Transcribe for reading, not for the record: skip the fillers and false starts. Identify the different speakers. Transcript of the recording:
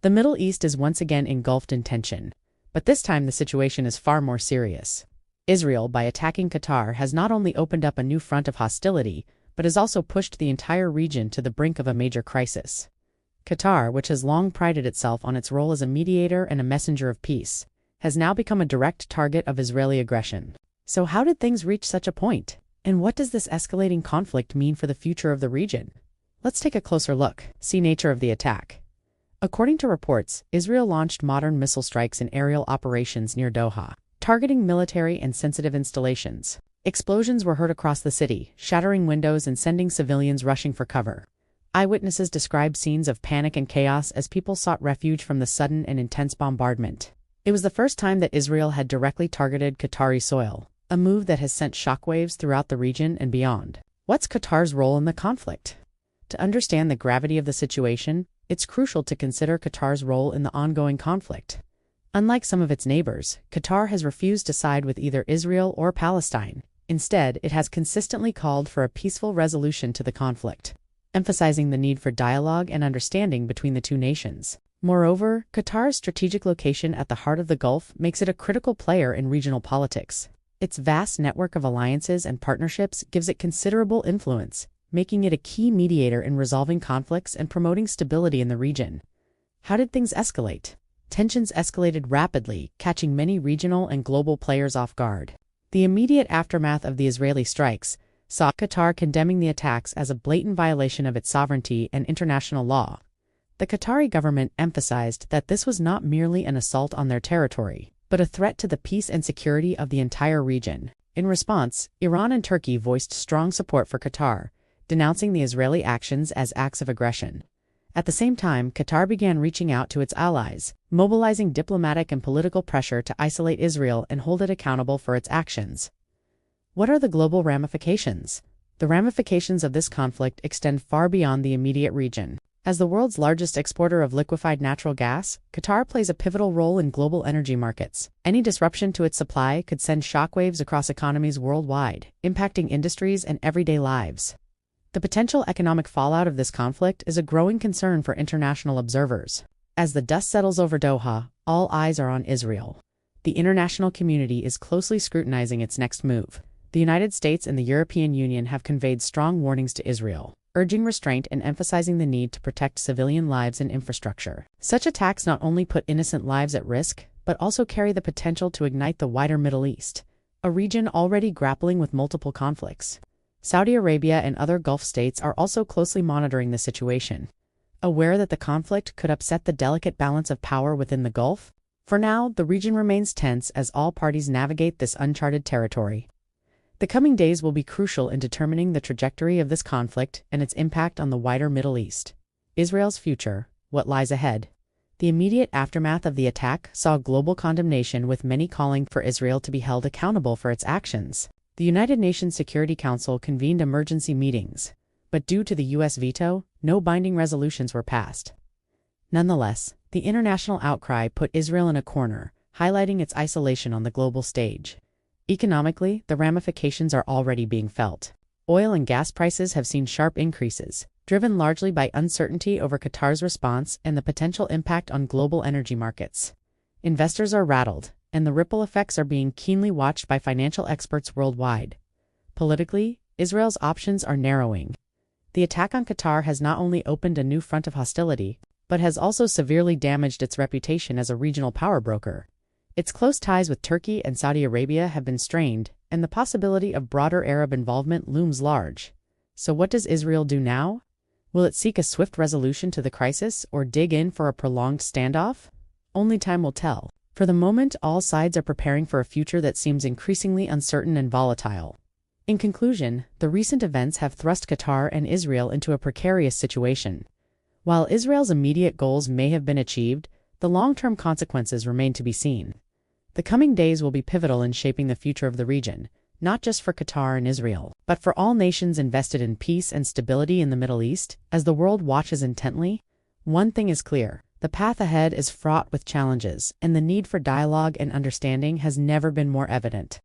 Speaker 1: The Middle East is once again engulfed in tension, but this time the situation is far more serious. Israel, by attacking Qatar, has not only opened up a new front of hostility, but has also pushed the entire region to the brink of a major crisis. Qatar, which has long prided itself on its role as a mediator and a messenger of peace, has now become a direct target of Israeli aggression. So how did things reach such a point? And what does this escalating conflict mean for the future of the region? Let's take a closer look. See nature of the attack. According to reports, Israel launched modern missile strikes and aerial operations near Doha, targeting military and sensitive installations. Explosions were heard across the city, shattering windows and sending civilians rushing for cover. Eyewitnesses described scenes of panic and chaos as people sought refuge from the sudden and intense bombardment. It was the first time that Israel had directly targeted Qatari soil, a move that has sent shockwaves throughout the region and beyond. What's Qatar's role in the conflict? To understand the gravity of the situation, it's crucial to consider Qatar's role in the ongoing conflict. Unlike some of its neighbors, Qatar has refused to side with either Israel or Palestine. Instead, it has consistently called for a peaceful resolution to the conflict, emphasizing the need for dialogue and understanding between the two nations. Moreover, Qatar's strategic location at the heart of the Gulf makes it a critical player in regional politics. Its vast network of alliances and partnerships gives it considerable influence, making it a key mediator in resolving conflicts and promoting stability in the region. How did things escalate? Tensions escalated rapidly, catching many regional and global players off guard. The immediate aftermath of the Israeli strikes saw Qatar condemning the attacks as a blatant violation of its sovereignty and international law. The Qatari government emphasized that this was not merely an assault on their territory, but a threat to the peace and security of the entire region. In response, Iran and Turkey voiced strong support for Qatar, denouncing the Israeli actions as acts of aggression. At the same time, Qatar began reaching out to its allies, mobilizing diplomatic and political pressure to isolate Israel and hold it accountable for its actions. What are the global ramifications? The ramifications of this conflict extend far beyond the immediate region. As the world's largest exporter of liquefied natural gas, Qatar plays a pivotal role in global energy markets. Any disruption to its supply could send shockwaves across economies worldwide, impacting industries and everyday lives. The potential economic fallout of this conflict is a growing concern for international observers. As the dust settles over Doha, all eyes are on Israel. The international community is closely scrutinizing its next move. The United States and the European Union have conveyed strong warnings to Israel, urging restraint and emphasizing the need to protect civilian lives and infrastructure. Such attacks not only put innocent lives at risk, but also carry the potential to ignite the wider Middle East, a region already grappling with multiple conflicts. Saudi Arabia and other Gulf states are also closely monitoring the situation, aware that the conflict could upset the delicate balance of power within the Gulf. For now, the region remains tense as all parties navigate this uncharted territory. The coming days will be crucial in determining the trajectory of this conflict and its impact on the wider Middle East. Israel's future, what lies ahead? The immediate aftermath of the attack saw global condemnation, with many calling for Israel to be held accountable for its actions. The United Nations Security Council convened emergency meetings, but due to the U.S. veto, no binding resolutions were passed. Nonetheless, the international outcry put Israel in a corner, highlighting its isolation on the global stage. Economically, the ramifications are already being felt. Oil and gas prices have seen sharp increases, driven largely by uncertainty over Qatar's response and the potential impact on global energy markets. Investors are rattled, and the ripple effects are being keenly watched by financial experts worldwide. Politically, Israel's options are narrowing. The attack on Qatar has not only opened a new front of hostility, but has also severely damaged its reputation as a regional power broker. Its close ties with Turkey and Saudi Arabia have been strained, and the possibility of broader Arab involvement looms large. So what does Israel do now? Will it seek a swift resolution to the crisis or dig in for a prolonged standoff? Only time will tell. For the moment, all sides are preparing for a future that seems increasingly uncertain and volatile. In conclusion, the recent events have thrust Qatar and Israel into a precarious situation. While Israel's immediate goals may have been achieved, the long-term consequences remain to be seen. The coming days will be pivotal in shaping the future of the region, not just for Qatar and Israel, but for all nations invested in peace and stability in the Middle East. As the world watches intently, one thing is clear: the path ahead is fraught with challenges, and the need for dialogue and understanding has never been more evident.